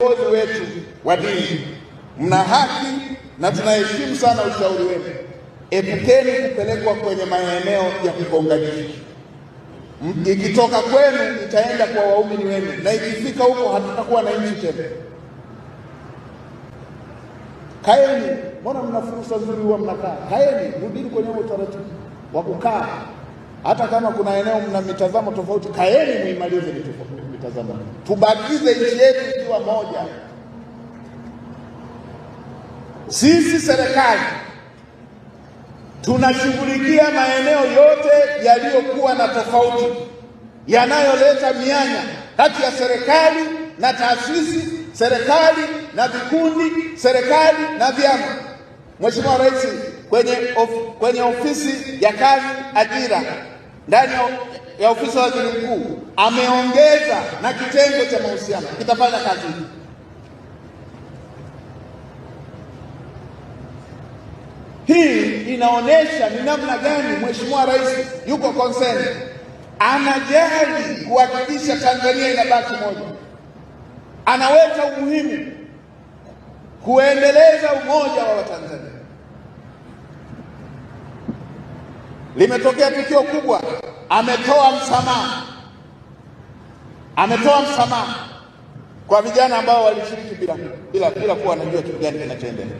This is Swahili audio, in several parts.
viongozi wetu wa dini, mna haki na tunaheshimu sana ushauri wenu. Epukeni kupelekwa kwenye maeneo ya kugonganisha. Ikitoka kwenu itaenda kwa waumini wenu, na ikifika huko hatutakuwa na nchi tena. Kaeni, mbona mna fursa nzuri huwa mnakaa? Kaeni, rudini kwenye utaratibu wa kukaa. Hata kama kuna eneo mna mitazamo tofauti, kaeni muimalize mitazamo. Tubakize nchi yetu ikiwa moja. Sisi serikali tunashughulikia maeneo yote yaliyokuwa na tofauti, yanayoleta mianya kati ya serikali na taasisi, serikali na vikundi, serikali na vyama. Mheshimiwa Rais kwenye ofisi ya kazi ajira ndani ya ofisi ya Waziri Mkuu ameongeza na kitengo cha mahusiano kitafanya kazi hii. Hii inaonyesha ni namna gani Mheshimiwa Rais yuko concerned, anajali kuhakikisha Tanzania inabaki moja, anaweka umuhimu kuendeleza umoja wa Watanzania. Limetokea tukio kubwa, ametoa msamaha kwa vijana ambao walishiriki bila kuwa wanajua kitu gani kinachoendelea.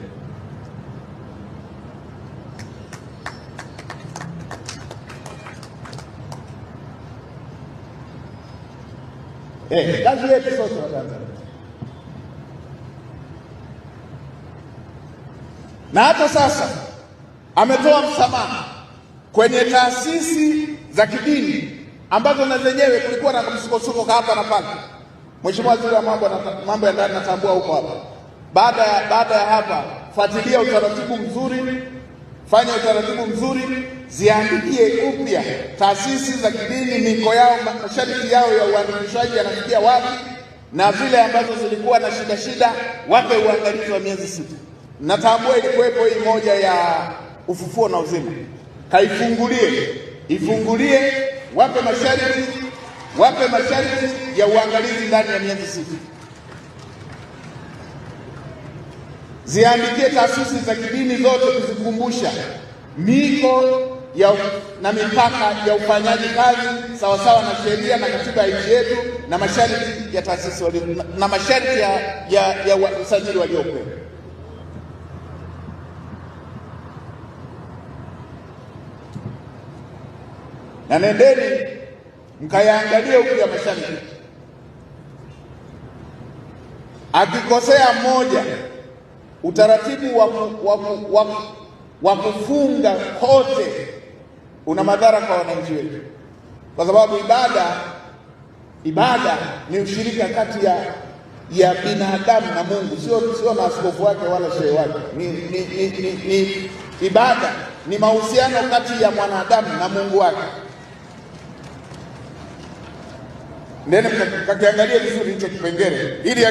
Kazi yetu sote wa Tanzania. Na hata sasa ametoa msamaha kwenye taasisi za kidini ambazo na zenyewe kulikuwa na msukosuko hapa na pale. Mheshimiwa Waziri wa mambo ya ndani natambua huko hapa. Baada ya hapa, fuatilia utaratibu mzuri, fanya utaratibu mzuri, ziandikie upya taasisi za kidini, miko yao, masharti yao ya uandikishaji yanafikia wapi, na vile ambazo zilikuwa na shida wape uangalizi wa miezi 6. Natambua ilikuwepo hii moja ya ufufuo na uzima, ifungulie, wape masharti ya uangalizi ndani ya miezi 6. Ziandikie taasisi za kidini zote kuzikumbusha miko na mipaka ya ufanyaji kazi sawasawa na sheria na katiba ya nchi yetu na masharti ya taasisi na masharti ya usajili waliopewa. Na nendeni mkayaangalie upya masharti. Akikosea mmoja, utaratibu wa kufunga kote una madhara kwa wananchi wetu, kwa sababu ibada ni ushirika kati ya binadamu na Mungu, sio na askofu wake wala shehe wake. Ni ibada, ni mahusiano kati ya mwanadamu na Mungu wake. Ndeni kakiangalia vizuri hicho kipengele, ili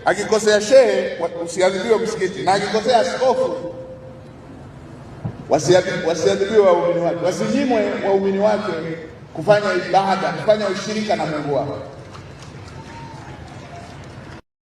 akikosea shehe usiadhibiwe msikiti, na akikosea askofu wasiadhibiwe waumini wake, wasinyimwe waumini wake kufanya ibada, kufanya ushirika na Mungu wao.